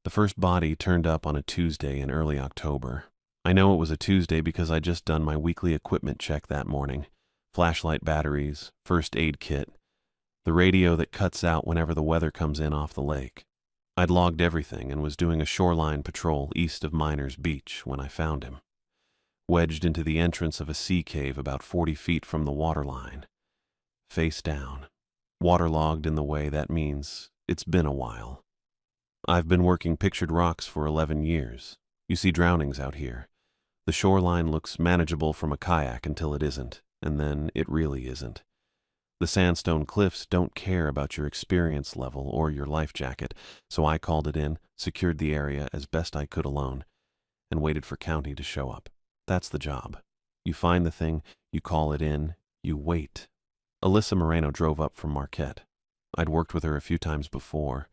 The first body turned up on a Tuesday in early October. I know it was a Tuesday because I'd just done my weekly equipment check that morning. Flashlight batteries, first aid kit, the radio that cuts out whenever the weather comes in off the lake. I'd logged everything and was doing a shoreline patrol east of Miners Beach when I found him, wedged into the entrance of a sea cave about 40 feet from the waterline. Face down, waterlogged in the way that means it's been a while. I've been working pictured rocks for 11 years. You see drownings out here. The shoreline looks manageable from a kayak until it isn't, and then it really isn't. The sandstone cliffs don't care about your experience level or your life jacket, so I called it in, secured the area as best I could alone, and waited for county to show up. That's the job. You find the thing, you call it in, you wait. Alyssa Moreno drove up from Marquette. I'd worked with her a few times before.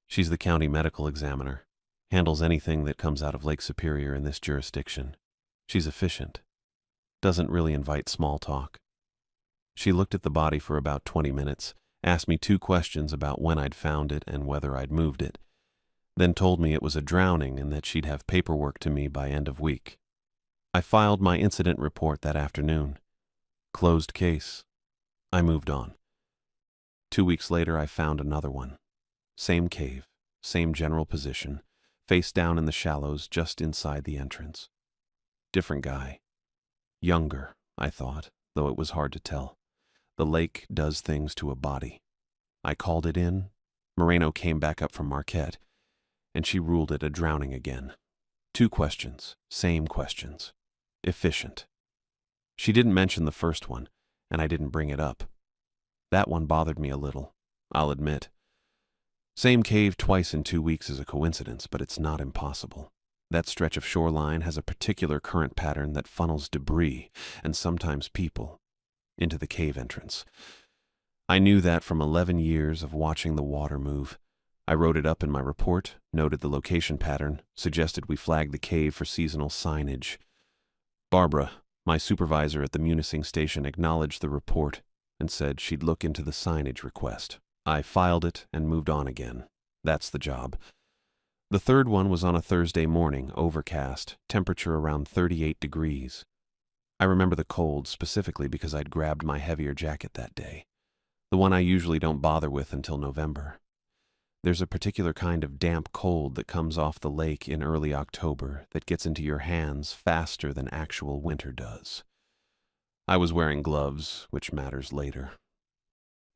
She's the county medical examiner, handles anything that comes out of Lake Superior in this jurisdiction. She's efficient, doesn't really invite small talk. She looked at the body for about 20 minutes, asked me 2 questions about when I'd found it and whether I'd moved it, then told me it was a drowning and that she'd have paperwork to me by end of week. I filed my incident report that afternoon. Closed case. I moved on. 2 weeks later, I found another one. Same cave, same general position, face down in the shallows just inside the entrance. Different guy. Younger, I thought, though it was hard to tell. The lake does things to a body. I called it in. Moreno came back up from Marquette, and she ruled it a drowning again. 2 questions, same questions. Efficient. She didn't mention the first one, and I didn't bring it up. That one bothered me a little, I'll admit. Same cave twice in 2 weeks is a coincidence, but it's not impossible. That stretch of shoreline has a particular current pattern that funnels debris, and sometimes people, into the cave entrance. I knew that from 11 years of watching the water move. I wrote it up in my report, noted the location pattern, suggested we flag the cave for seasonal signage. Barbara, my supervisor at the Munising station, acknowledged the report and said she'd look into the signage request. I filed it and moved on again. That's the job. The third one was on a Thursday morning, overcast, temperature around 38 degrees. I remember the cold specifically because I'd grabbed my heavier jacket that day, the one I usually don't bother with until November. There's a particular kind of damp cold that comes off the lake in early October that gets into your hands faster than actual winter does. I was wearing gloves, which matters later.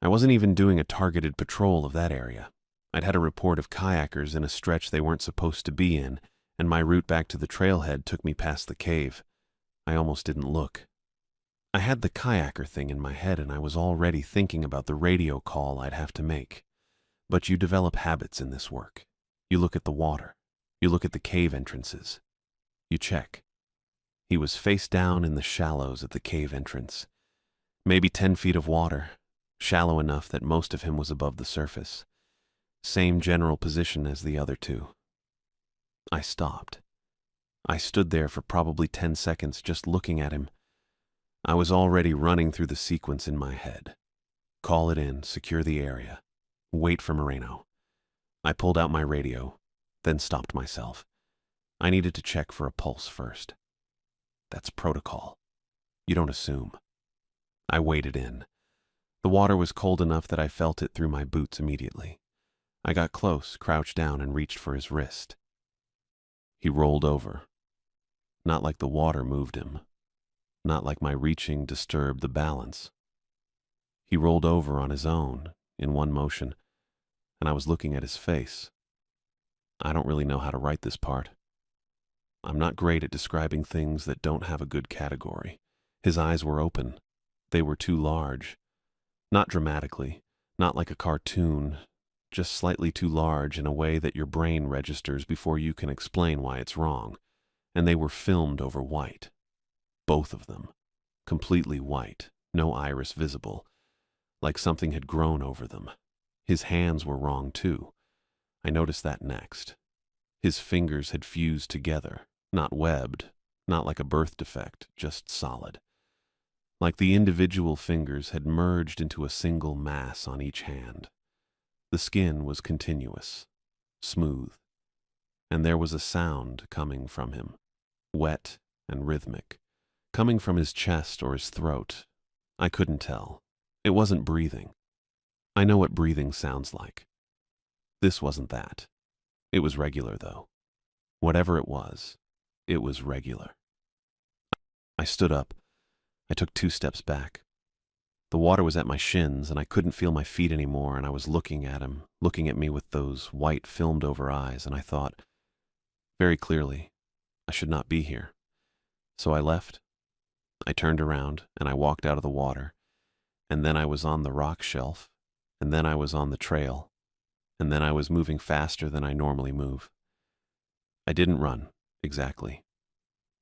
I wasn't even doing a targeted patrol of that area. I'd had a report of kayakers in a stretch they weren't supposed to be in, and my route back to the trailhead took me past the cave. I almost didn't look. I had the kayaker thing in my head, and I was already thinking about the radio call I'd have to make. But you develop habits in this work. You look at the water. You look at the cave entrances. You check. He was face down in the shallows at the cave entrance. Maybe 10 feet of water, shallow enough that most of him was above the surface. Same general position as the other 2. I stopped. I stood there for probably 10 seconds just looking at him. I was already running through the sequence in my head. Call it in, secure the area. Wait for Moreno. I pulled out my radio, then stopped myself. I needed to check for a pulse first. That's protocol. You don't assume. I waded in. The water was cold enough that I felt it through my boots immediately. I got close, crouched down, and reached for his wrist. He rolled over. Not like the water moved him. Not like my reaching disturbed the balance. He rolled over on his own, in one motion, and I was looking at his face. I don't really know how to write this part. I'm not great at describing things that don't have a good category. His eyes were open. They were too large. Not dramatically, not like a cartoon, just slightly too large in a way that your brain registers before you can explain why it's wrong. And they were filmed over white. Both of them. Completely white, no iris visible. Like something had grown over them. His hands were wrong too. I noticed that next. His fingers had fused together, not webbed, not like a birth defect, just solid. Like the individual fingers had merged into a single mass on each hand. The skin was continuous, smooth, and there was a sound coming from him, wet and rhythmic, coming from his chest or his throat. I couldn't tell. It wasn't breathing. I know what breathing sounds like. This wasn't that. It was regular, though. Whatever it was regular. I stood up. I took 2 steps back. The water was at my shins, and I couldn't feel my feet anymore, and I was looking at him, looking at me with those white, filmed-over eyes, and I thought, very clearly, I should not be here. So I left. I turned around, and I walked out of the water, and then I was on the rock shelf, and then I was on the trail, and then I was moving faster than I normally move. I didn't run, exactly.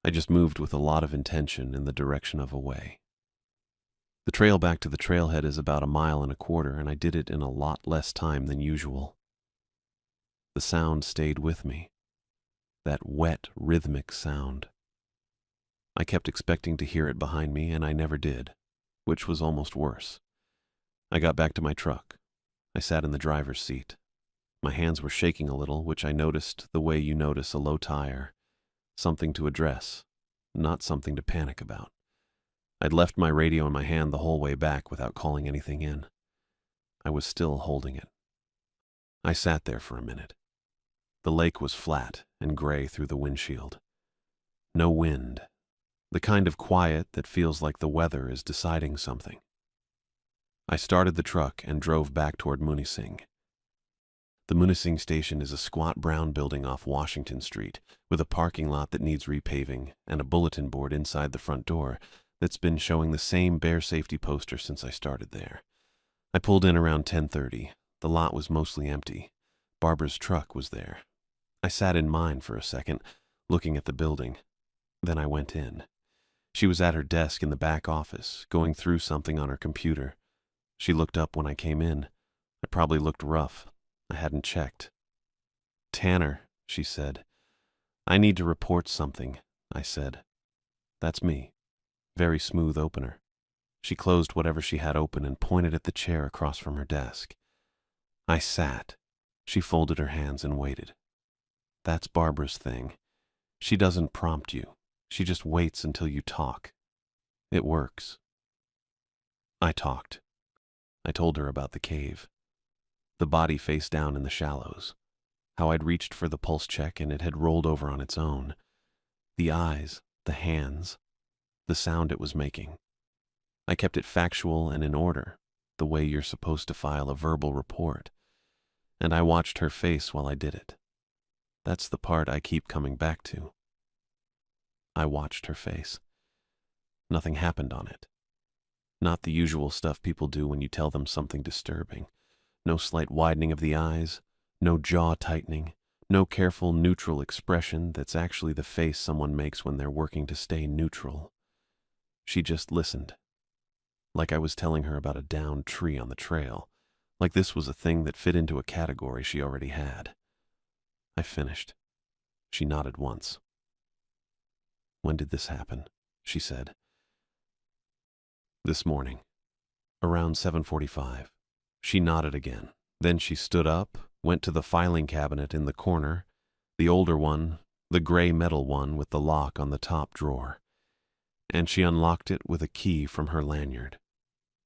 I just moved with a lot of intention in the direction of away. The trail back to the trailhead is about 1.25 miles, and I did it in a lot less time than usual. The sound stayed with me. That wet, rhythmic sound. I kept expecting to hear it behind me, and I never did, which was almost worse. I got back to my truck. I sat in the driver's seat. My hands were shaking a little, which I noticed the way you notice a low tire. Something to address, not something to panic about. I'd left my radio in my hand the whole way back without calling anything in. I was still holding it. I sat there for a minute. The lake was flat and gray through the windshield. No wind. The kind of quiet that feels like the weather is deciding something. I started the truck and drove back toward Munising. The Munising station is a squat brown building off Washington Street with a parking lot that needs repaving and a bulletin board inside the front door that's been showing the same bear safety poster since I started there. I pulled in around 10:30. The lot was mostly empty. Barbara's truck was there. I sat in mine for a second, looking at the building. Then I went in. She was at her desk in the back office, going through something on her computer. She looked up when I came in. I probably looked rough. I hadn't checked. "Tanner," she said. "I need to report something," I said. "That's me." Very smooth opener. She closed whatever she had open and pointed at the chair across from her desk. I sat. She folded her hands and waited. That's Barbara's thing. She doesn't prompt you. She just waits until you talk. It works. I talked. I told her about the cave. The body face down in the shallows. How I'd reached for the pulse check and it had rolled over on its own. The eyes, the hands, the sound it was making. I kept it factual and in order, the way you're supposed to file a verbal report. And I watched her face while I did it. That's the part I keep coming back to. I watched her face. Nothing happened on it. Not the usual stuff people do when you tell them something disturbing. No slight widening of the eyes, no jaw tightening, no careful neutral expression that's actually the face someone makes when they're working to stay neutral. She just listened. Like I was telling her about a downed tree on the trail, like this was a thing that fit into a category she already had. I finished. She nodded once. "When did this happen?" she said. "This morning, around 7:45. She nodded again. Then she stood up, went to the filing cabinet in the corner, the older one, the gray metal one with the lock on the top drawer, and she unlocked it with a key from her lanyard.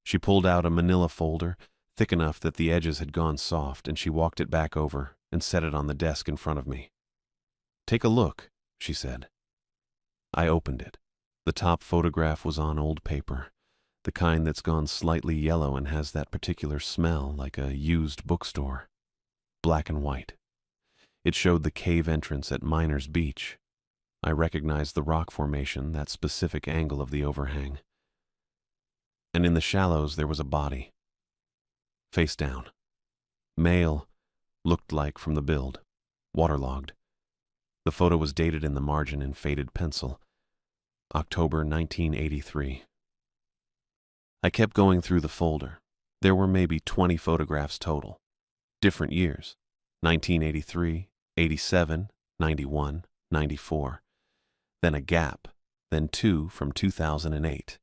She pulled out a manila folder, thick enough that the edges had gone soft, and she walked it back over and set it on the desk in front of me. "Take a look," she said. I opened it. The top photograph was on old paper, the kind that's gone slightly yellow and has that particular smell like a used bookstore. Black and white. It showed the cave entrance at Miners Beach. I recognized the rock formation, that specific angle of the overhang. And in the shallows there was a body. Face down. Male, looked like from the build. Waterlogged. The photo was dated in the margin in faded pencil. October 1983. I kept going through the folder. There were maybe 20 photographs total. Different years. 1983, 87, 91, 94. Then a gap. Then 2 from 2008.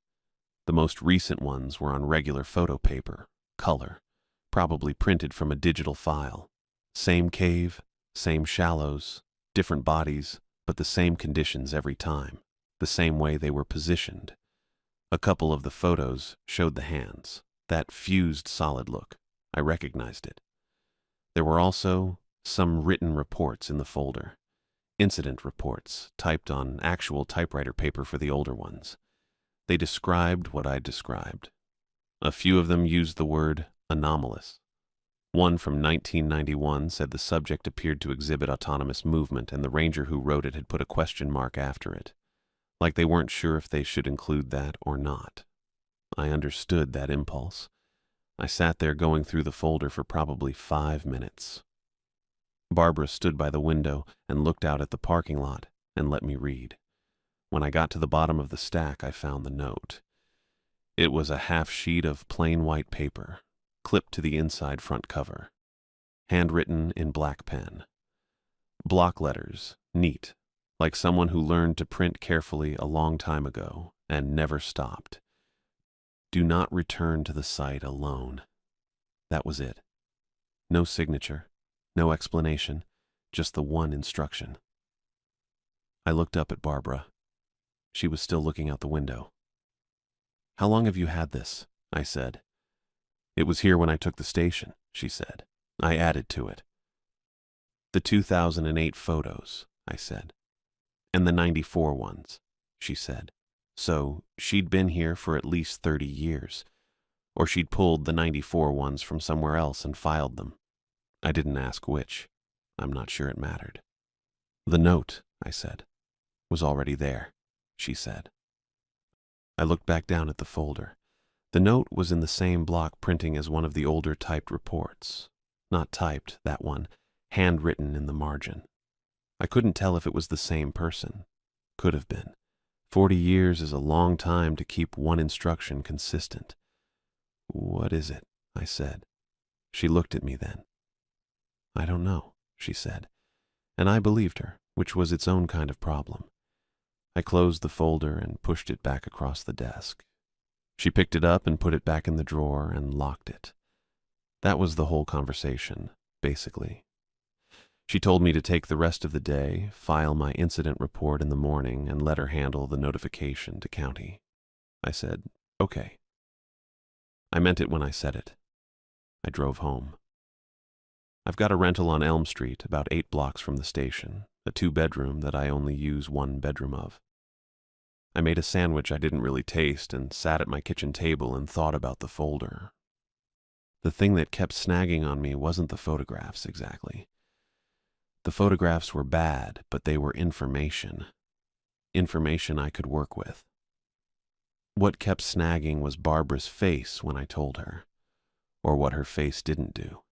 The most recent ones were on regular photo paper, color, probably printed from a digital file. Same cave, same shallows, Different bodies, but the same conditions every time, the same way they were positioned. A couple of the photos showed the hands, that fused solid look. I recognized it. There were also some written reports in the folder. Incident reports, typed on actual typewriter paper for the older ones. They described what I described. A few of them used the word anomalous. One from 1991 said the subject appeared to exhibit autonomous movement, and the ranger who wrote it had put a question mark after it, like they weren't sure if they should include that or not. I understood that impulse. I sat there going through the folder for probably 5 minutes. Barbara stood by the window and looked out at the parking lot and let me read. When I got to the bottom of the stack, I found the note. It was a half sheet of plain white paper, clipped to the inside front cover, handwritten in black pen. Block letters, neat, like someone who learned to print carefully a long time ago and never stopped. Do not return to the site alone. That was it. No signature, no explanation, just the one instruction. I looked up at Barbara. She was still looking out the window. "How long have you had this?" I said. "It was here when I took the station," she said. I added to it. "The 2008 photos," I said. "And the 94 ones," she said. So she'd been here for at least 30 years. Or she'd pulled the 94 ones from somewhere else and filed them. I didn't ask which. I'm not sure it mattered. "The note," I said, "was already there," she said. I looked back down at the folder. The note was in the same block printing as one of the older typed reports. Not typed, that one, handwritten in the margin. I couldn't tell if it was the same person. Could have been. 40 years is a long time to keep one instruction consistent. "What is it?" I said. She looked at me then. "I don't know," she said, and I believed her, which was its own kind of problem. I closed the folder and pushed it back across the desk. She picked it up and put it back in the drawer and locked it. That was the whole conversation, basically. She told me to take the rest of the day, file my incident report in the morning, and let her handle the notification to county. I said, "Okay." I meant it when I said it. I drove home. I've got a rental on Elm Street, about 8 blocks from the station, a 2-bedroom that I only use 1 bedroom of. I made a sandwich I didn't really taste and sat at my kitchen table and thought about the folder. The thing that kept snagging on me wasn't the photographs exactly. The photographs were bad, but they were information. Information I could work with. What kept snagging was Barbara's face when I told her, or what her face didn't do.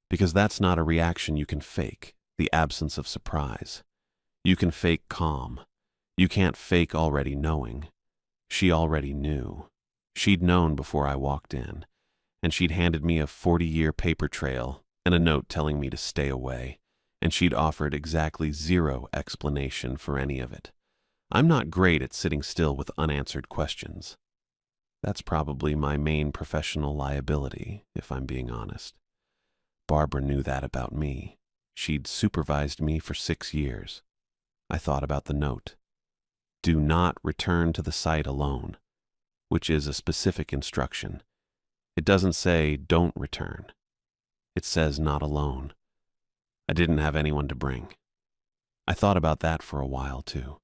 Because that's not a reaction you can fake, the absence of surprise. You can fake calm. You can't fake already knowing. She already knew. She'd known before I walked in, and she'd handed me a 40-year paper trail and a note telling me to stay away, and she'd offered exactly 0 explanation for any of it. I'm not great at sitting still with unanswered questions. That's probably my main professional liability, if I'm being honest. Barbara knew that about me. She'd supervised me for 6 years. I thought about the note. Do not return to the site alone, which is a specific instruction. It doesn't say don't return. It says not alone. I didn't have anyone to bring. I thought about that for a while, too.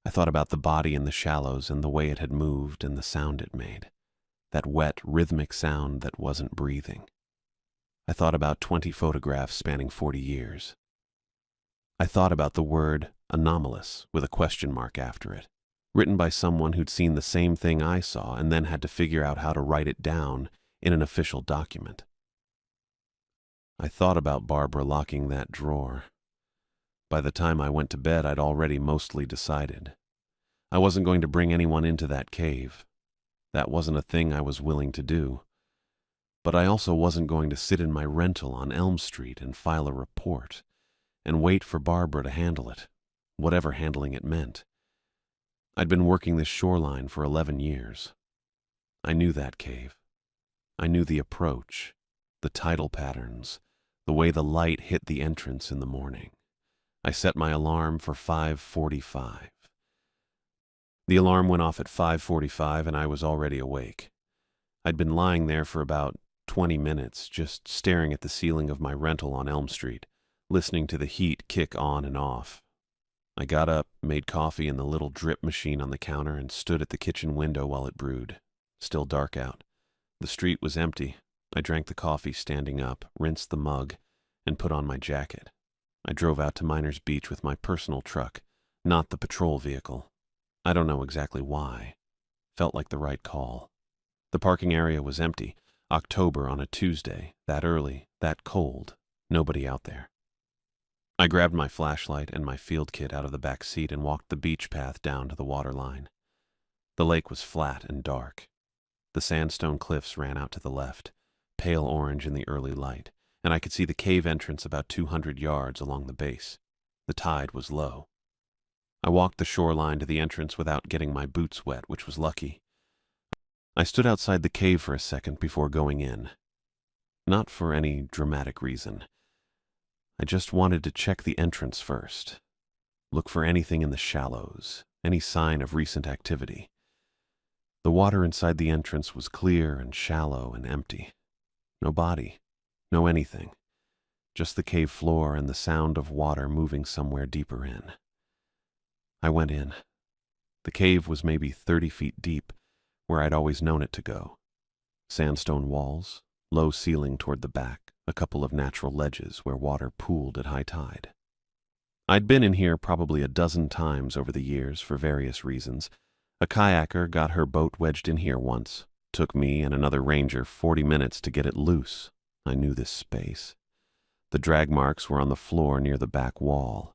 I thought about the body in the shallows and the way it had moved and the sound it made. That wet, rhythmic sound that wasn't breathing. I thought about 20 photographs spanning 40 years. I thought about the word anomalous with a question mark after it, written by someone who'd seen the same thing I saw and then had to figure out how to write it down in an official document. I thought about Barbara locking that drawer. By the time I went to bed, I'd already mostly decided. I wasn't going to bring anyone into that cave. That wasn't a thing I was willing to do. But I also wasn't going to sit in my rental on Elm Street and file a report and wait for Barbara to handle it, whatever handling it meant. I'd been working this shoreline for 11 years. I knew that cave. I knew the approach, the tidal patterns, the way the light hit the entrance in the morning. I set my alarm for 5:45. The alarm went off at 5:45 and I was already awake. I'd been lying there for about 20 minutes, just staring at the ceiling of my rental on Elm Street, listening to the heat kick on and off. I got up, made coffee in the little drip machine on the counter, and stood at the kitchen window while it brewed. Still dark out. The street was empty. I drank the coffee standing up, rinsed the mug, and put on my jacket. I drove out to Miners Beach with my personal truck, not the patrol vehicle. I don't know exactly why. Felt like the right call. The parking area was empty. October on a Tuesday, that early, that cold, nobody out there. I grabbed my flashlight and my field kit out of the back seat and walked the beach path down to the waterline. The lake was flat and dark. The sandstone cliffs ran out to the left, pale orange in the early light, and I could see the cave entrance about 200 yards along the base. The tide was low. I walked the shoreline to the entrance without getting my boots wet, which was lucky. I stood outside the cave for a second before going in. Not for any dramatic reason. I just wanted to check the entrance first. Look for anything in the shallows, any sign of recent activity. The water inside the entrance was clear and shallow and empty. No body, no anything. Just the cave floor and the sound of water moving somewhere deeper in. I went in. The cave was maybe 30 feet deep, where I'd always known it to go. Sandstone walls, low ceiling toward the back, a couple of natural ledges where water pooled at high tide. I'd been in here probably a dozen times over the years for various reasons. A kayaker got her boat wedged in here once. Took me and another ranger 40 minutes to get it loose. I knew this space. The drag marks were on the floor near the back wall.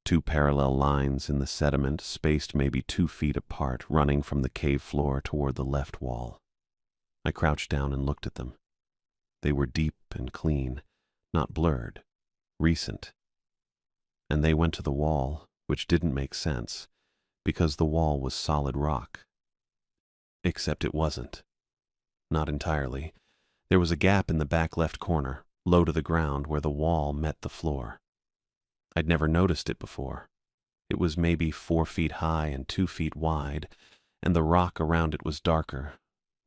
2 parallel lines in the sediment, spaced maybe 2 feet apart, running from the cave floor toward the left wall. I crouched down and looked at them. They were deep and clean, not blurred, recent. And they went to the wall, which didn't make sense, because the wall was solid rock. Except it wasn't. Not entirely. There was a gap in the back left corner, low to the ground, where the wall met the floor. I'd never noticed it before. It was maybe 4 feet high and 2 feet wide, and the rock around it was darker,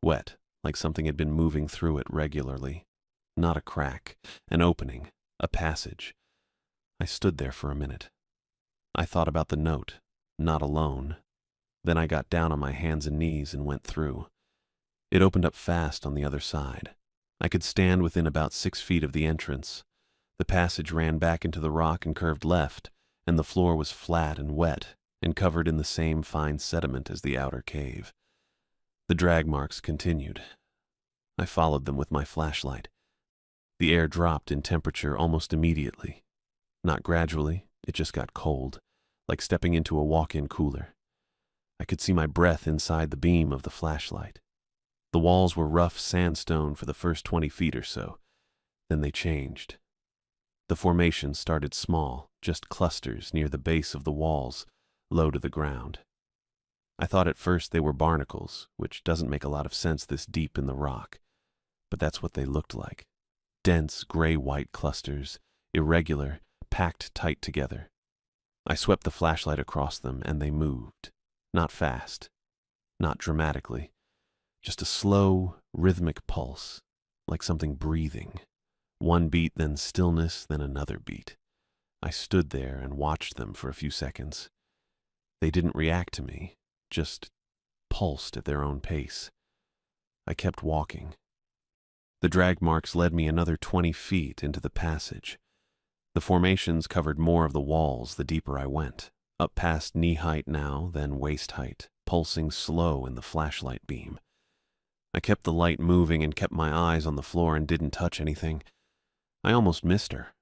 wet, like something had been moving through it regularly. Not a crack, an opening, a passage. I stood there for a minute. I thought about the note, not alone. Then I got down on my hands and knees and went through. It opened up fast on the other side. I could stand within about 6 feet of the entrance. The passage ran back into the rock and curved left, and the floor was flat and wet and covered in the same fine sediment as the outer cave. The drag marks continued. I followed them with my flashlight. The air dropped in temperature almost immediately. Not gradually, it just got cold, like stepping into a walk-in cooler. I could see my breath inside the beam of the flashlight. The walls were rough sandstone for the first 20 feet or so. Then they changed. The formations started small, just clusters near the base of the walls, low to the ground. I thought at first they were barnacles, which doesn't make a lot of sense this deep in the rock. But that's what they looked like. Dense, gray-white clusters, irregular, packed tight together. I swept the flashlight across them, and they moved. Not fast, not dramatically. Just a slow, rhythmic pulse, like something breathing. One beat, then stillness, then another beat. I stood there and watched them for a few seconds. They didn't react to me, just pulsed at their own pace. I kept walking. The drag marks led me another 20 feet into the passage. The formations covered more of the walls the deeper I went, up past knee-height now, then waist-height, pulsing slow in the flashlight beam. I kept the light moving and kept my eyes on the floor and didn't touch anything. I almost missed her.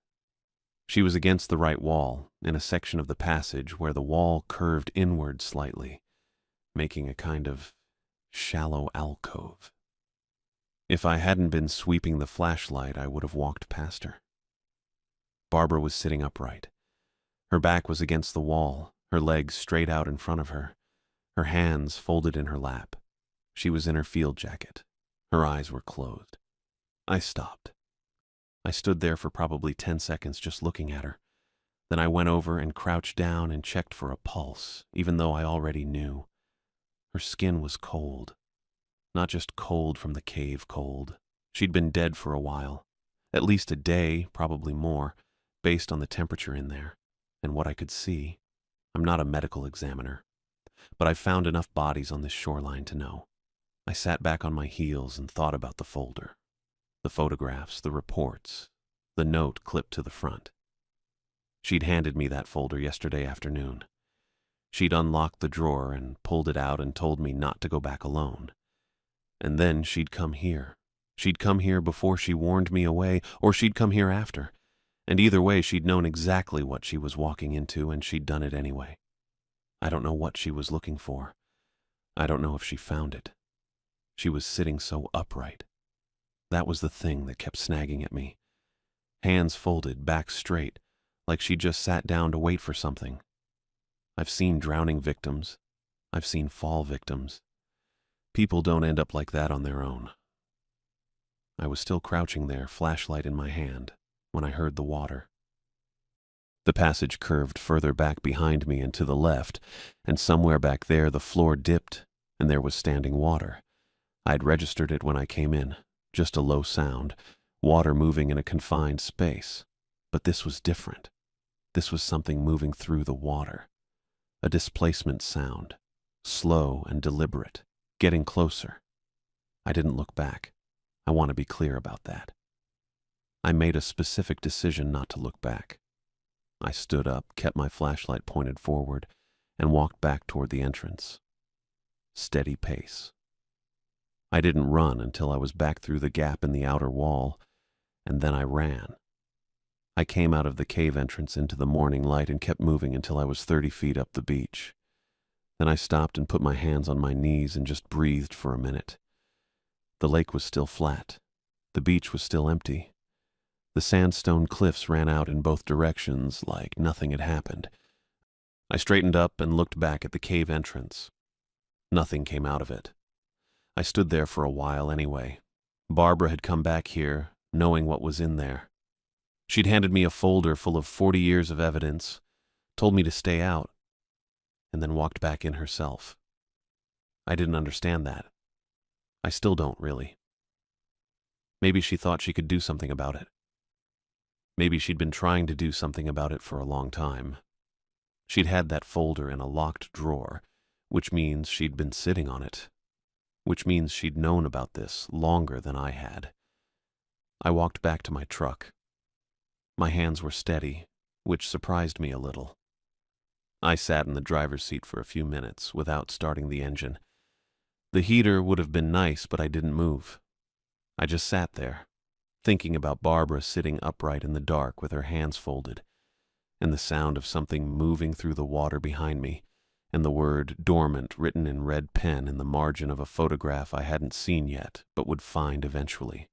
She was against the right wall, in a section of the passage where the wall curved inward slightly, making a kind of shallow alcove. If I hadn't been sweeping the flashlight, I would have walked past her. Barbara was sitting upright. Her back was against the wall, her legs straight out in front of her, her hands folded in her lap. She was in her field jacket. Her eyes were closed. I stopped. I stood there for probably 10 seconds just looking at her. Then I went over and crouched down and checked for a pulse, even though I already knew. Her skin was cold. Not just cold from the cave cold. She'd been dead for a while. At least a day, probably more, based on the temperature in there and what I could see. I'm not a medical examiner, but I've found enough bodies on this shoreline to know. I sat back on my heels and thought about the folder. The photographs, the reports, the note clipped to the front. She'd handed me that folder yesterday afternoon. She'd unlocked the drawer and pulled it out and told me not to go back alone. And then she'd come here. She'd come here before she warned me away, or she'd come here after. And either way, she'd known exactly what she was walking into, and she'd done it anyway. I don't know what she was looking for. I don't know if she found it. She was sitting so upright. That was the thing that kept snagging at me. Hands folded, back straight, like she just sat down to wait for something. I've seen drowning victims. I've seen fall victims. People don't end up like that on their own. I was still crouching there, flashlight in my hand, when I heard the water. The passage curved further back behind me and to the left, and somewhere back there the floor dipped, and there was standing water. I'd registered it when I came in, just a low sound, water moving in a confined space. But this was different. This was something moving through the water. A displacement sound, slow and deliberate, getting closer. I didn't look back. I want to be clear about that. I made a specific decision not to look back. I stood up, kept my flashlight pointed forward, and walked back toward the entrance. Steady pace. I didn't run until I was back through the gap in the outer wall, and then I ran. I came out of the cave entrance into the morning light and kept moving until I was 30 feet up the beach. Then I stopped and put my hands on my knees and just breathed for a minute. The lake was still flat. The beach was still empty. The sandstone cliffs ran out in both directions like nothing had happened. I straightened up and looked back at the cave entrance. Nothing came out of it. I stood there for a while anyway. Barbara had come back here, knowing what was in there. She'd handed me a folder full of 40 years of evidence, told me to stay out, and then walked back in herself. I didn't understand that. I still don't, really. Maybe she thought she could do something about it. Maybe she'd been trying to do something about it for a long time. She'd had that folder in a locked drawer, which means she'd been sitting on it, which means she'd known about this longer than I had. I walked back to my truck. My hands were steady, which surprised me a little. I sat in the driver's seat for a few minutes without starting the engine. The heater would have been nice, but I didn't move. I just sat there, thinking about Barbara sitting upright in the dark with her hands folded, and the sound of something moving through the water behind me, and the word dormant written in red pen in the margin of a photograph I hadn't seen yet, but would find eventually.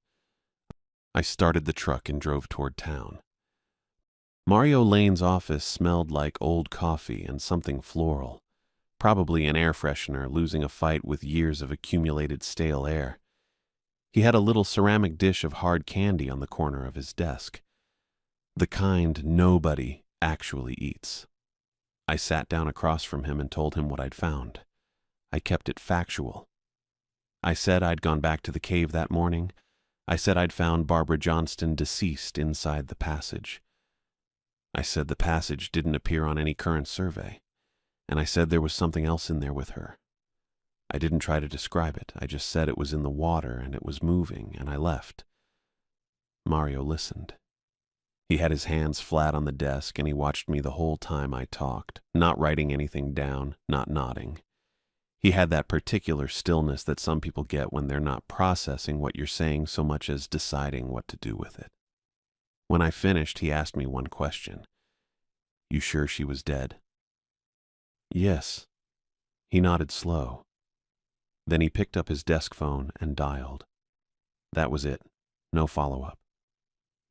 I started the truck and drove toward town. Mario Lane's office smelled like old coffee and something floral, probably an air freshener losing a fight with years of accumulated stale air. He had a little ceramic dish of hard candy on the corner of his desk, the kind nobody actually eats. I sat down across from him and told him what I'd found. I kept it factual. I said I'd gone back to the cave that morning. I said I'd found Barbara Johnston deceased inside the passage. I said the passage didn't appear on any current survey, and I said there was something else in there with her. I didn't try to describe it. I just said it was in the water and it was moving, and I left. Mario listened. He had his hands flat on the desk, and he watched me the whole time I talked, not writing anything down, not nodding. He had that particular stillness that some people get when they're not processing what you're saying so much as deciding what to do with it. When I finished, he asked me one question. "You sure she was dead?" "Yes." He nodded slow. Then he picked up his desk phone and dialed. That was it. No follow-up.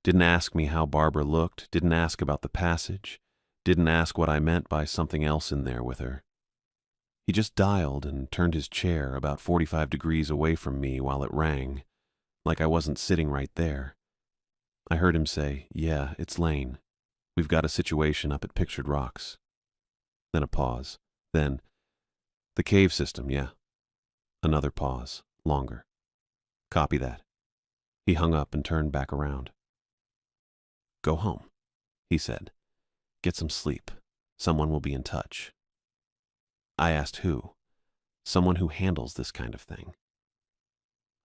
Didn't ask me how Barbara looked, didn't ask about the passage, didn't ask what I meant by something else in there with her. He just dialed and turned his chair about 45 degrees away from me while it rang, like I wasn't sitting right there. I heard him say, "Yeah, it's Lane." We've got a situation up at Pictured Rocks. Then a pause. Then, the cave system, yeah. Another pause. Longer. Copy that. He hung up and turned back around. Go home, he said. Get some sleep. Someone will be in touch. I asked who. Someone who handles this kind of thing.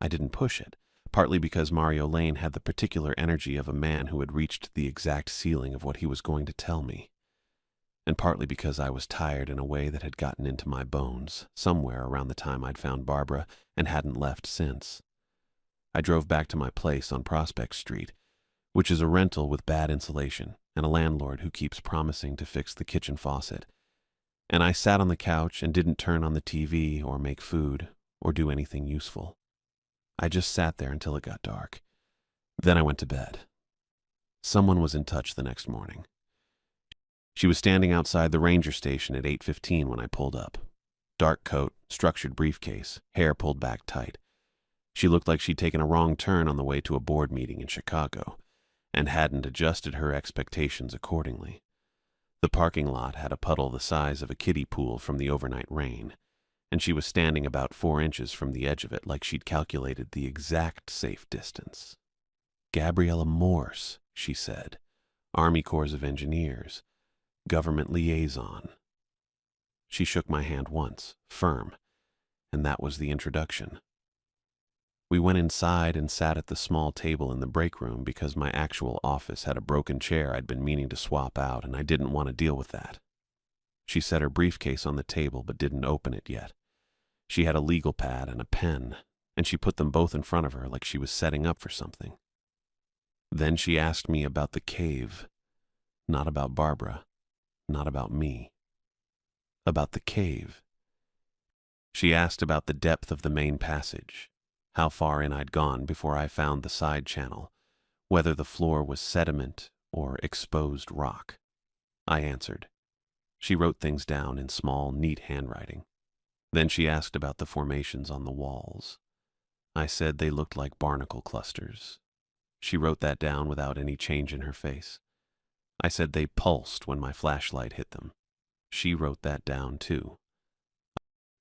I didn't push it, partly because Mario Lane had the particular energy of a man who had reached the exact ceiling of what he was going to tell me, and partly because I was tired in a way that had gotten into my bones somewhere around the time I'd found Barbara and hadn't left since. I drove back to my place on Prospect Street, which is a rental with bad insulation and a landlord who keeps promising to fix the kitchen faucet, and I sat on the couch and didn't turn on the TV or make food or do anything useful. I just sat there until it got dark. Then I went to bed. Someone was in touch the next morning. She was standing outside the ranger station at 8:15 when I pulled up. Dark coat, structured briefcase, hair pulled back tight. She looked like she'd taken a wrong turn on the way to a board meeting in Chicago and hadn't adjusted her expectations accordingly. The parking lot had a puddle the size of a kiddie pool from the overnight rain, and she was standing about 4 inches from the edge of it like she'd calculated the exact safe distance. Gabriella Morse, she said. Army Corps of Engineers. Government liaison. She shook my hand once, firm, and that was the introduction. We went inside and sat at the small table in the break room because my actual office had a broken chair I'd been meaning to swap out, and I didn't want to deal with that. She set her briefcase on the table but didn't open it yet. She had a legal pad and a pen, and she put them both in front of her like she was setting up for something. Then she asked me about the cave. Not about Barbara. Not about me. About the cave. She asked about the depth of the main passage, how far in I'd gone before I found the side channel, whether the floor was sediment or exposed rock. I answered. She wrote things down in small, neat handwriting. Then she asked about the formations on the walls. I said they looked like barnacle clusters. She wrote that down without any change in her face. I said they pulsed when my flashlight hit them. She wrote that down too.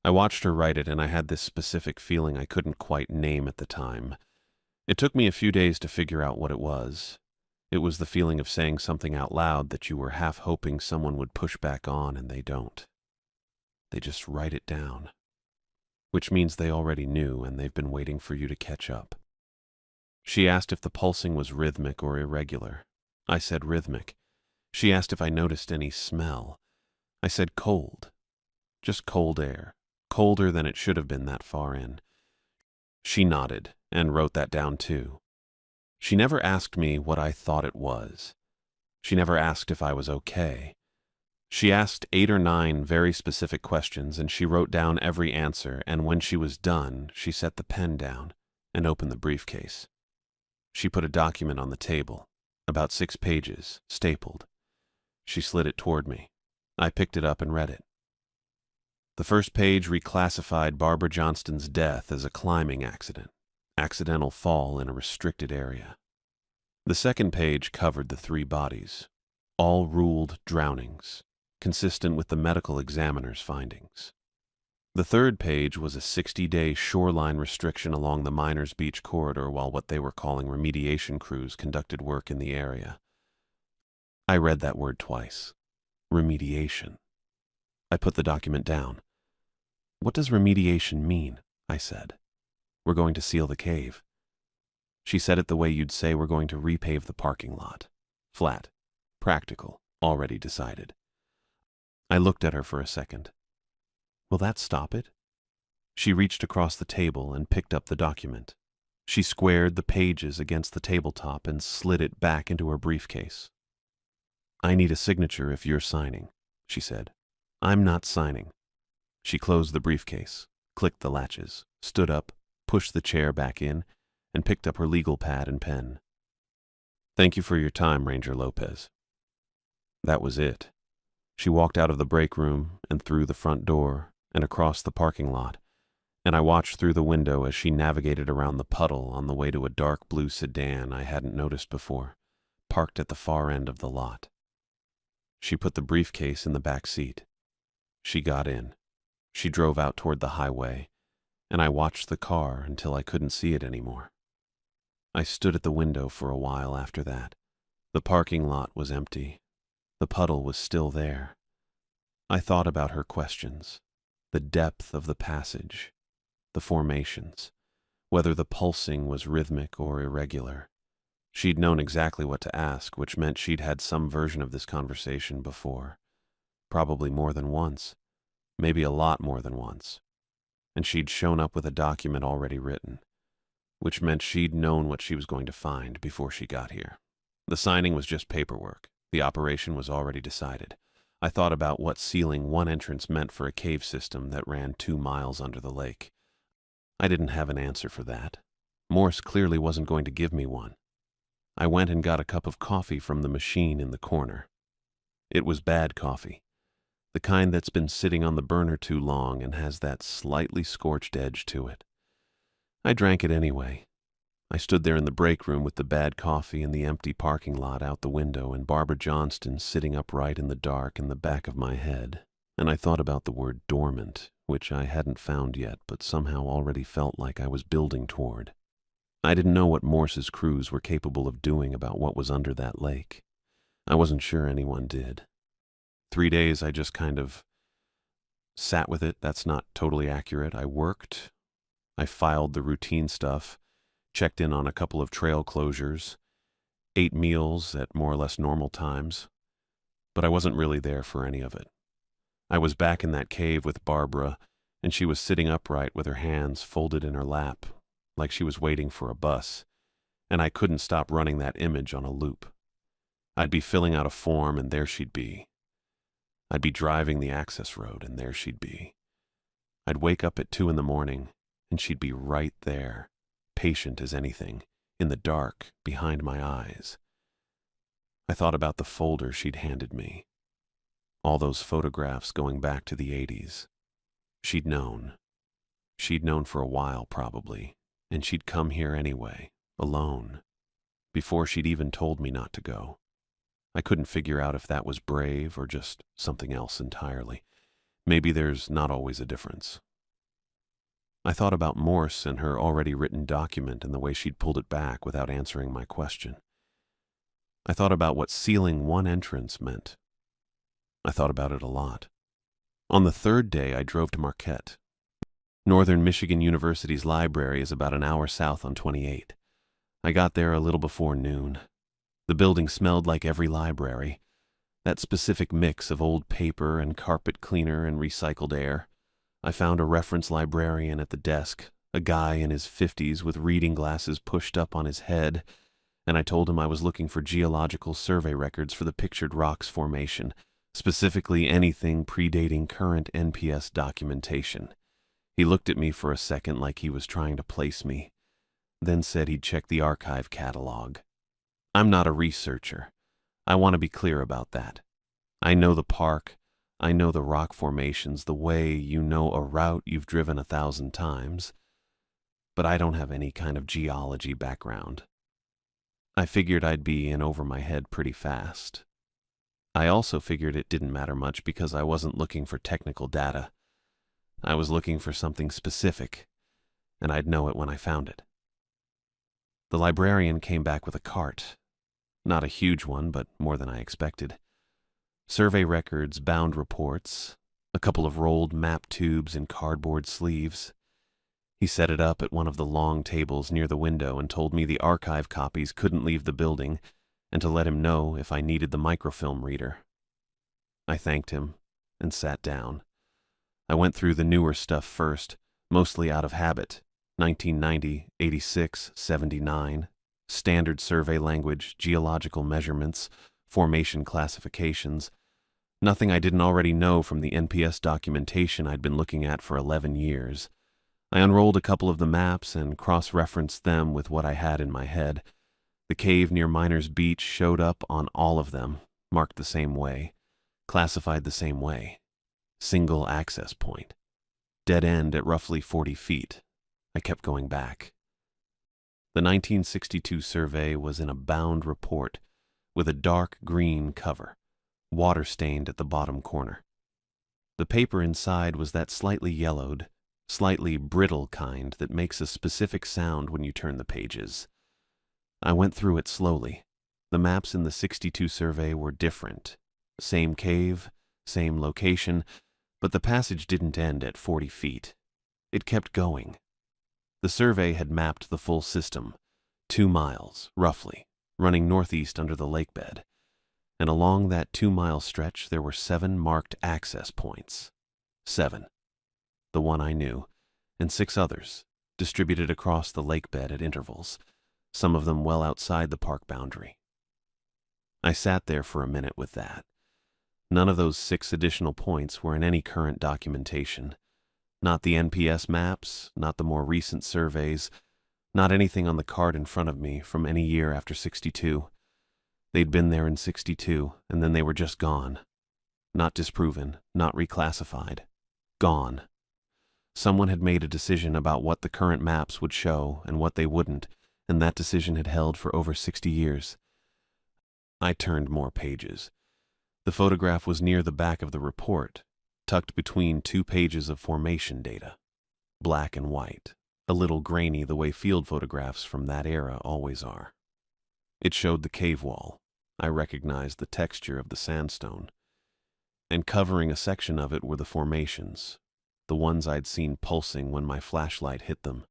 I watched her write it, and I had this specific feeling I couldn't quite name at the time. It took me a few days to figure out what it was. It was the feeling of saying something out loud that you were half hoping someone would push back on, and they don't. They just write it down, which means they already knew and they've been waiting for you to catch up. She asked if the pulsing was rhythmic or irregular. I said rhythmic. She asked if I noticed any smell. I said cold. Just cold air. Colder than it should have been that far in. She nodded and wrote that down too. She never asked me what I thought it was. She never asked if I was okay. She asked 8 or 9 very specific questions, and she wrote down every answer, and when she was done, she set the pen down and opened the briefcase. She put a document on the table, about 6 pages, stapled. She slid it toward me. I picked it up and read it. The first page reclassified Barbara Johnston's death as a climbing accident, accidental fall in a restricted area. The second page covered the 3 bodies, all ruled drownings, consistent with the medical examiner's findings. The third page was a 60-day shoreline restriction along the Miners Beach corridor while what they were calling remediation crews conducted work in the area. I read that word twice. Remediation. I put the document down. What does remediation mean? I said. We're going to seal the cave. She said it the way you'd say we're going to repave the parking lot. Flat. Practical. Already decided. I looked at her for a second. Will that stop it? She reached across the table and picked up the document. She squared the pages against the tabletop and slid it back into her briefcase. I need a signature if you're signing, she said. I'm not signing. She closed the briefcase, clicked the latches, stood up, pushed the chair back in, and picked up her legal pad and pen. Thank you for your time, Ranger Lopez. That was it. She walked out of the break room and through the front door and across the parking lot, and I watched through the window as she navigated around the puddle on the way to a dark blue sedan I hadn't noticed before, parked at the far end of the lot. She put the briefcase in the back seat. She got in. She drove out toward the highway, and I watched the car until I couldn't see it anymore. I stood at the window for a while after that. The parking lot was empty. The puddle was still there. I thought about her questions, the depth of the passage, the formations, whether the pulsing was rhythmic or irregular. She'd known exactly what to ask, which meant she'd had some version of this conversation before. Probably more than once. Maybe a lot more than once. And she'd shown up with a document already written, which meant she'd known what she was going to find before she got here. The signing was just paperwork. The operation was already decided. I thought about what sealing one entrance meant for a cave system that ran 2 miles under the lake. I didn't have an answer for that. Morse clearly wasn't going to give me one. I went and got a cup of coffee from the machine in the corner. It was bad coffee, the kind that's been sitting on the burner too long and has that slightly scorched edge to it. I drank it anyway. I stood there in the break room with the bad coffee and the empty parking lot out the window and Barbara Johnston sitting upright in the dark in the back of my head, and I thought about the word dormant, which I hadn't found yet but somehow already felt like I was building toward. I didn't know what Morse's crews were capable of doing about what was under that lake. I wasn't sure anyone did. 3 days I just kind of sat with it. That's not totally accurate. I worked. I filed the routine stuff, checked in on a couple of trail closures, ate meals at more or less normal times, but I wasn't really there for any of it. I was back in that cave with Barbara, and she was sitting upright with her hands folded in her lap, like she was waiting for a bus, and I couldn't stop running that image on a loop. I'd be filling out a form, and there she'd be. I'd be driving the access road, and there she'd be. I'd wake up at 2 in the morning, and she'd be right there, patient as anything, in the dark, behind my eyes. I thought about the folder she'd handed me. All those photographs going back to the 80s. She'd known. She'd known for a while, probably, and she'd come here anyway, alone, before she'd even told me not to go. I couldn't figure out if that was brave or just something else entirely. Maybe there's not always a difference. I thought about Morse and her already written document and the way she'd pulled it back without answering my question. I thought about what sealing one entrance meant. I thought about it a lot. On the 3rd day, I drove to Marquette. Northern Michigan University's library is about an hour south on 28. I got there a little before noon. The building smelled like every library, that specific mix of old paper and carpet cleaner and recycled air. I found a reference librarian at the desk, a guy in his 50s with reading glasses pushed up on his head, and I told him I was looking for geological survey records for the Pictured Rocks Formation, specifically anything predating current NPS documentation. He looked at me for a second like he was trying to place me, then said he'd check the archive catalog. I'm not a researcher. I want to be clear about that. I know the park. I know the rock formations the way you know a route you've driven 1,000 times, but I don't have any kind of geology background. I figured I'd be in over my head pretty fast. I also figured it didn't matter much because I wasn't looking for technical data. I was looking for something specific, and I'd know it when I found it. The librarian came back with a cart. Not a huge one, but more than I expected. Survey records, bound reports, a couple of rolled map tubes in cardboard sleeves. He set it up at one of the long tables near the window and told me the archive copies couldn't leave the building and to let him know if I needed the microfilm reader. I thanked him and sat down. I went through the newer stuff first, mostly out of habit. 1990, 86, 79. Standard survey language, geological measurements, formation classifications. Nothing I didn't already know from the NPS documentation I'd been looking at for 11 years. I unrolled a couple of the maps and cross-referenced them with what I had in my head. The cave near Miners Beach showed up on all of them, marked the same way, classified the same way. Single access point. Dead end at roughly 40 feet. I kept going back. The 1962 survey was in a bound report with a dark green cover. water-stained at the bottom corner. The paper inside was that slightly yellowed, slightly brittle kind that makes a specific sound when you turn the pages. I went through it slowly. The maps in the 62 survey were different. Same cave, same location, but the passage didn't end at 40 feet. It kept going. The survey had mapped the full system, 2 miles, roughly, running northeast under the lake bed. And along that 2-mile stretch there were 7 marked access points. 7. The one I knew, and 6 others, distributed across the lake bed at intervals, some of them well outside the park boundary. I sat there for a minute with that. None of those 6 additional points were in any current documentation. Not the NPS maps, not the more recent surveys, not anything on the card in front of me from any year after 62. They'd been there in 62, and then they were just gone. Not disproven, not reclassified. Gone. Someone had made a decision about what the current maps would show and what they wouldn't, and that decision had held for over 60 years. I turned more pages. The photograph was near the back of the report, tucked between 2 pages of formation data. Black and white, a little grainy the way field photographs from that era always are. It showed the cave wall. I recognized the texture of the sandstone. And covering a section of it were the formations, the ones I'd seen pulsing when my flashlight hit them.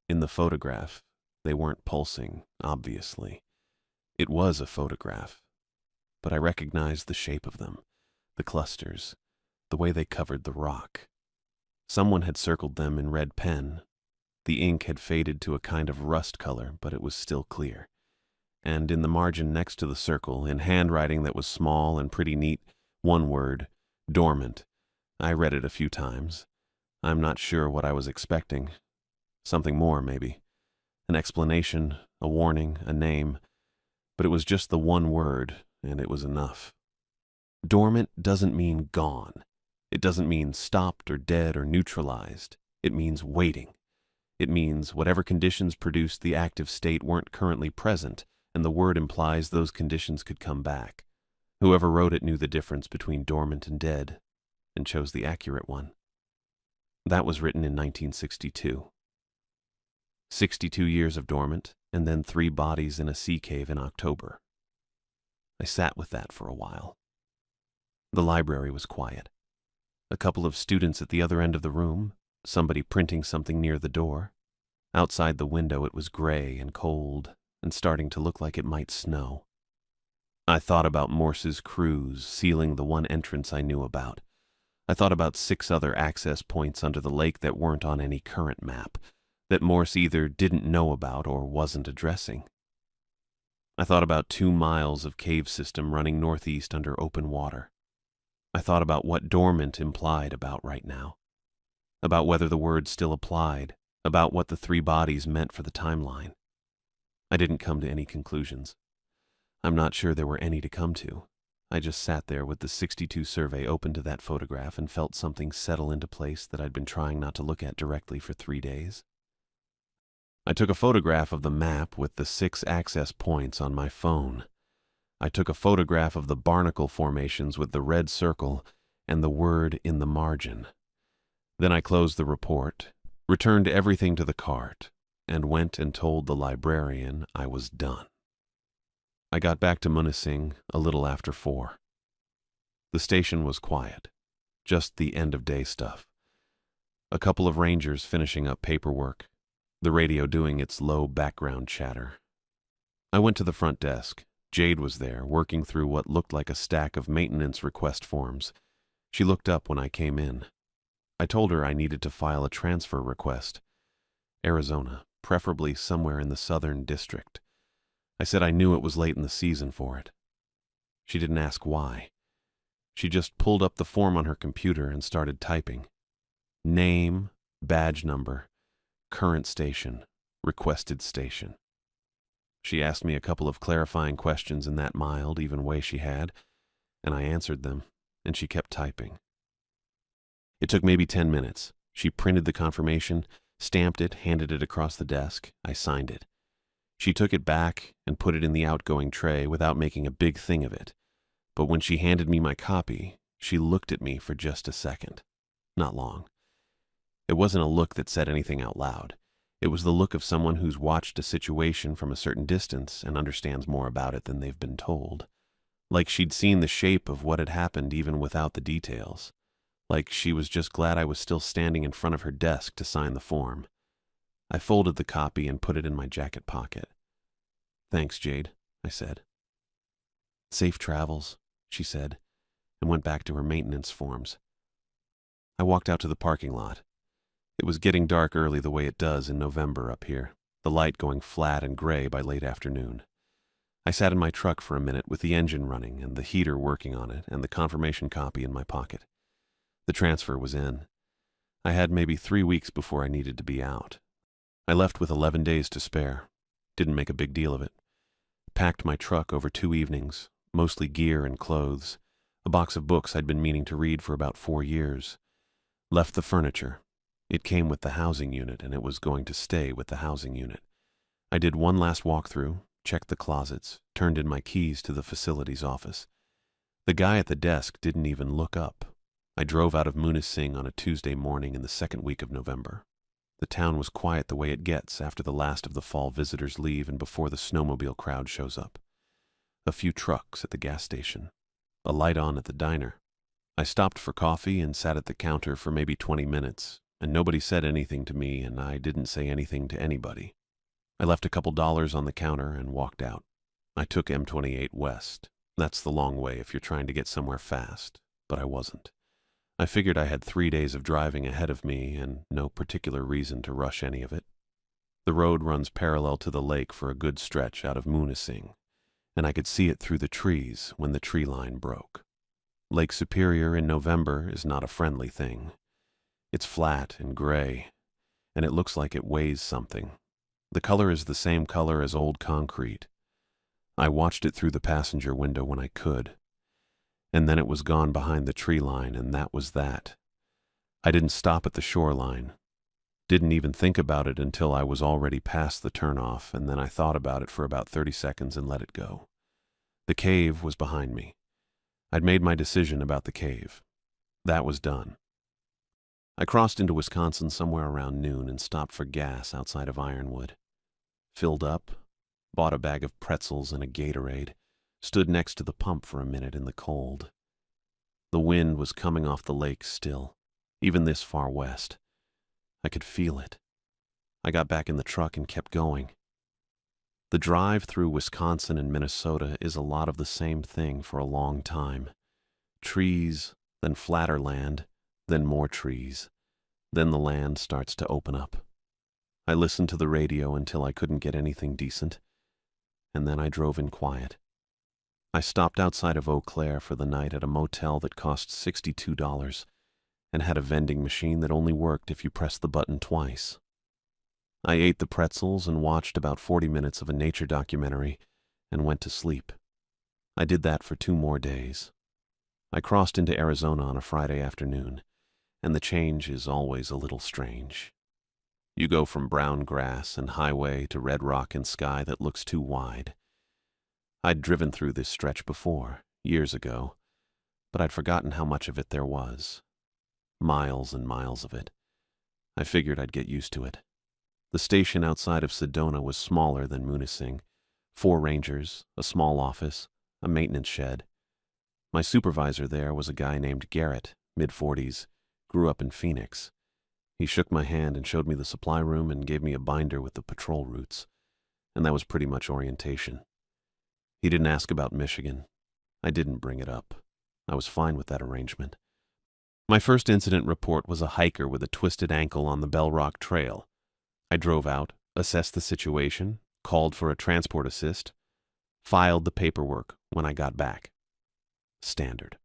In the photograph, they weren't pulsing, obviously. It was a photograph. But I recognized the shape of them, the clusters, the way they covered the rock. Someone had circled them in red pen. The ink had faded to a kind of rust color, but it was still clear. And in the margin next to the circle, in handwriting that was small and pretty neat, one word, dormant. I read it a few times. I'm not sure what I was expecting. Something more, maybe. An explanation, a warning, a name. But it was just the one word, and it was enough. Dormant doesn't mean gone. It doesn't mean stopped or dead or neutralized. It means waiting. It means whatever conditions produced the active state weren't currently present, and the word implies those conditions could come back. Whoever wrote it knew the difference between dormant and dead, and chose the accurate one. That was written in 1962. 62 years of dormant, and then 3 bodies in a sea cave in October. I sat with that for a while. The library was quiet. A couple of students at the other end of the room, somebody printing something near the door. Outside the window it was gray and cold, and starting to look like it might snow. I thought about Morse's cruise sealing the one entrance I knew about. I thought about 6 other access points under the lake that weren't on any current map, that Morse either didn't know about or wasn't addressing. I thought about 2 miles of cave system running northeast under open water. I thought about what dormant implied about right now, about whether the word still applied, about what the 3 bodies meant for the timeline. I didn't come to any conclusions. I'm not sure there were any to come to. I just sat there with the 62 survey open to that photograph and felt something settle into place that I'd been trying not to look at directly for 3 days. I took a photograph of the map with the 6 access points on my phone. I took a photograph of the barnacle formations with the red circle and the word in the margin. Then I closed the report, returned everything to the cart, and went and told the librarian I was done. I got back to Munising a little after 4. The station was quiet, just the end-of-day stuff. A couple of rangers finishing up paperwork, the radio doing its low background chatter. I went to the front desk. Jade was there, working through what looked like a stack of maintenance request forms. She looked up when I came in. I told her I needed to file a transfer request. Arizona, preferably somewhere in the southern district. I said I knew it was late in the season for it. She didn't ask why. She just pulled up the form on her computer and started typing. Name, badge number, current station, requested station. She asked me a couple of clarifying questions in that mild, even way she had, and I answered them, and she kept typing. It took maybe 10 minutes. She printed the confirmation, stamped it, handed it across the desk. I signed it. She took it back and put it in the outgoing tray without making a big thing of it. But when she handed me my copy, she looked at me for just a second. Not long. It wasn't a look that said anything out loud. It was the look of someone who's watched a situation from a certain distance and understands more about it than they've been told. Like she'd seen the shape of what had happened even without the details. Like she was just glad I was still standing in front of her desk to sign the form. I folded the copy and put it in my jacket pocket. "Thanks, Jade," I said. "Safe travels," she said, and went back to her maintenance forms. I walked out to the parking lot. It was getting dark early the way it does in November up here, the light going flat and gray by late afternoon. I sat in my truck for a minute with the engine running and the heater working on it and the confirmation copy in my pocket. The transfer was in. I had maybe 3 weeks before I needed to be out. I left with 11 days to spare. Didn't make a big deal of it. Packed my truck over 2 evenings, mostly gear and clothes, a box of books I'd been meaning to read for about 4 years. Left the furniture. It came with the housing unit, and it was going to stay with the housing unit. I did one last walkthrough, checked the closets, turned in my keys to the facilities office. The guy at the desk didn't even look up. I drove out of Munising on a Tuesday morning in the second week of November. The town was quiet the way it gets after the last of the fall visitors leave and before the snowmobile crowd shows up. A few trucks at the gas station. A light on at the diner. I stopped for coffee and sat at the counter for maybe 20 minutes, and nobody said anything to me, and I didn't say anything to anybody. I left a couple dollars on the counter and walked out. I took M28 West. That's the long way if you're trying to get somewhere fast, but I wasn't. I figured I had 3 days of driving ahead of me and no particular reason to rush any of it. The road runs parallel to the lake for a good stretch out of Munising, and I could see it through the trees when the tree line broke. Lake Superior in November is not a friendly thing. It's flat and gray, and it looks like it weighs something. The color is the same color as old concrete. I watched it through the passenger window when I could, and then it was gone behind the tree line, and that was that. I didn't stop at the shoreline. Didn't even think about it until I was already past the turnoff, and then I thought about it for about 30 seconds and let it go. The cave was behind me. I'd made my decision about the cave. That was done. I crossed into Wisconsin somewhere around noon and stopped for gas outside of Ironwood. Filled up, bought a bag of pretzels and a Gatorade, stood next to the pump for a minute in the cold. The wind was coming off the lake still, even this far west. I could feel it. I got back in the truck and kept going. The drive through Wisconsin and Minnesota is a lot of the same thing for a long time. Trees, then flatter land, then more trees. Then the land starts to open up. I listened to the radio until I couldn't get anything decent, and then I drove in quiet. I stopped outside of Eau Claire for the night at a motel that cost $62 and had a vending machine that only worked if you pressed the button twice. I ate the pretzels and watched about 40 minutes of a nature documentary and went to sleep. I did that for 2 more days. I crossed into Arizona on a Friday afternoon, and the change is always a little strange. You go from brown grass and highway to red rock and sky that looks too wide. I'd driven through this stretch before, years ago, but I'd forgotten how much of it there was. Miles and miles of it. I figured I'd get used to it. The station outside of Sedona was smaller than Munising. 4 rangers, a small office, a maintenance shed. My supervisor there was a guy named Garrett, mid-40s, grew up in Phoenix. He shook my hand and showed me the supply room and gave me a binder with the patrol routes, and that was pretty much orientation. He didn't ask about Michigan. I didn't bring it up. I was fine with that arrangement. My first incident report was a hiker with a twisted ankle on the Bell Rock Trail. I drove out, assessed the situation, called for a transport assist, filed the paperwork when I got back. Standard.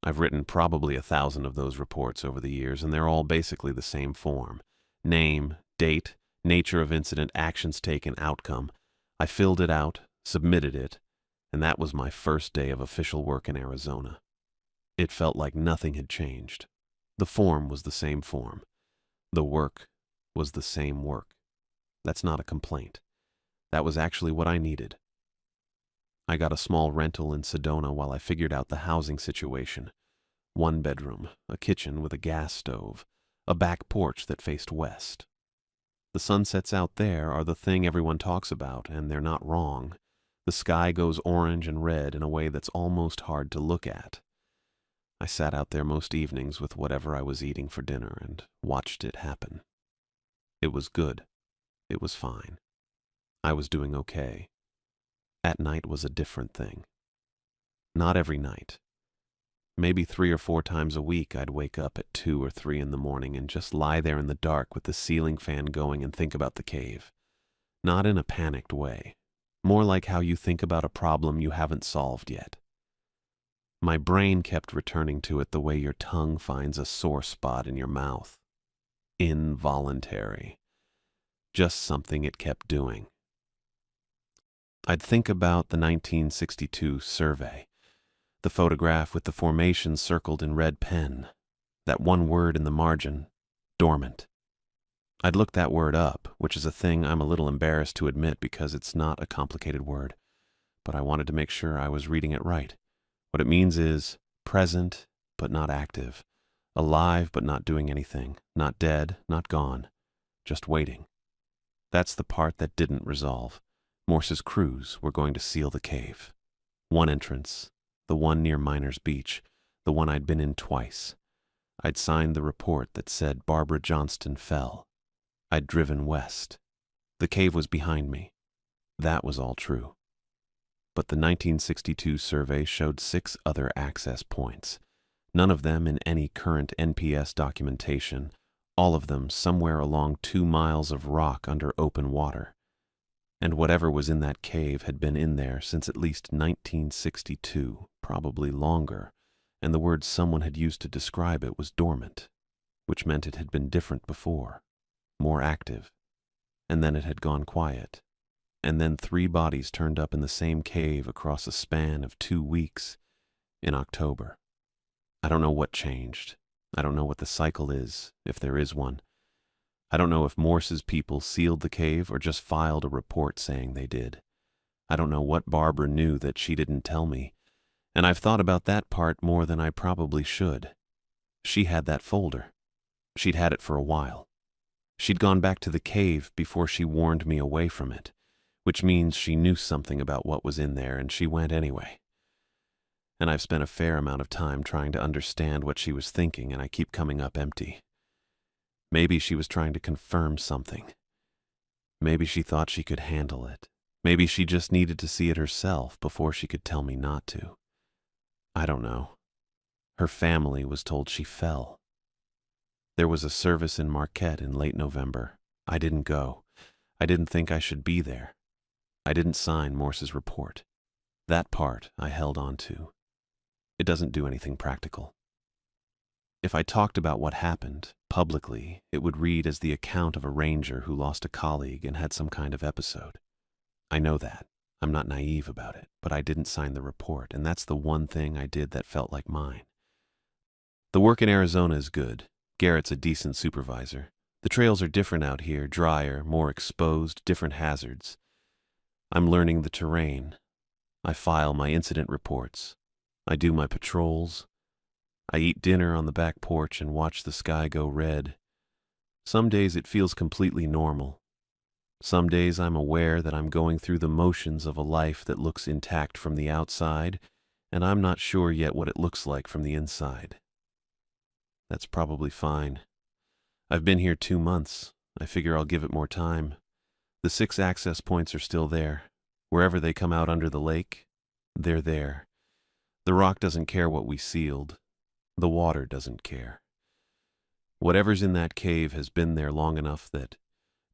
I've written probably 1,000 of those reports over the years, and they're all basically the same form. Name, date, nature of incident, actions taken, outcome. I filled it out, submitted it, and that was my first day of official work in Arizona. It felt like nothing had changed. The form was the same form. The work was the same work. That's not a complaint. That was actually what I needed. I got a small rental in Sedona while I figured out the housing situation. 1 bedroom, a kitchen with a gas stove, a back porch that faced west. The sunsets out there are the thing everyone talks about, and they're not wrong. The sky goes orange and red in a way that's almost hard to look at. I sat out there most evenings with whatever I was eating for dinner and watched it happen. It was good. It was fine. I was doing okay. At night was a different thing. Not every night. Maybe 3 or 4 times a week I'd wake up at 2 or 3 in the morning and just lie there in the dark with the ceiling fan going and think about the cave. Not in a panicked way. More like how you think about a problem you haven't solved yet. My brain kept returning to it the way your tongue finds a sore spot in your mouth. Involuntary. Just something it kept doing. I'd think about the 1962 survey, the photograph with the formation circled in red pen, that one word in the margin, dormant. I'd look that word up, which is a thing I'm a little embarrassed to admit because it's not a complicated word, but I wanted to make sure I was reading it right. What it means is present but not active, alive but not doing anything, not dead, not gone, just waiting. That's the part that didn't resolve. Morse's crews were going to seal the cave. One entrance, the one near Miners Beach, the one I'd been in twice. I'd signed the report that said Barbara Johnston fell. I'd driven west. The cave was behind me. That was all true. But the 1962 survey showed 6 other access points, none of them in any current NPS documentation, all of them somewhere along 2 miles of rock under open water. And whatever was in that cave had been in there since at least 1962, probably longer, and the word someone had used to describe it was dormant, which meant it had been different before, more active, and then it had gone quiet. And then 3 bodies turned up in the same cave across a span of 2 weeks in October. I don't know what changed. I don't know what the cycle is, if there is one. I don't know if Morse's people sealed the cave or just filed a report saying they did. I don't know what Barbara knew that she didn't tell me, and I've thought about that part more than I probably should. She had that folder. She'd had it for a while. She'd gone back to the cave before she warned me away from it, which means she knew something about what was in there and she went anyway. And I've spent a fair amount of time trying to understand what she was thinking, and I keep coming up empty. Maybe she was trying to confirm something. Maybe she thought she could handle it. Maybe she just needed to see it herself before she could tell me not to. I don't know. Her family was told she fell. There was a service in Marquette in late November. I didn't go. I didn't think I should be there. I didn't sign Morse's report. That part I held on to. It doesn't do anything practical. If I talked about what happened, publicly, it would read as the account of a ranger who lost a colleague and had some kind of episode. I know that. I'm not naive about it, but I didn't sign the report, and that's the one thing I did that felt like mine. The work in Arizona is good. Garrett's a decent supervisor. The trails are different out here, drier, more exposed, different hazards. I'm learning the terrain. I file my incident reports. I do my patrols. I eat dinner on the back porch and watch the sky go red. Some days it feels completely normal. Some days I'm aware that I'm going through the motions of a life that looks intact from the outside, and I'm not sure yet what it looks like from the inside. That's probably fine. I've been here 2 months. I figure I'll give it more time. The 6 access points are still there. Wherever they come out under the lake, they're there. The rock doesn't care what we sealed. The water doesn't care. Whatever's in that cave has been there long enough that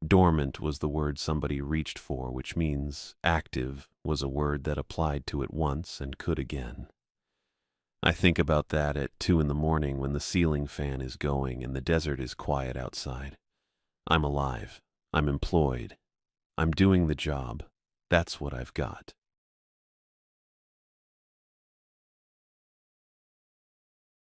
dormant was the word somebody reached for, which means active was a word that applied to it once and could again. I think about that at 2 in the morning when the ceiling fan is going and the desert is quiet outside. I'm alive. I'm employed. I'm doing the job. That's what I've got.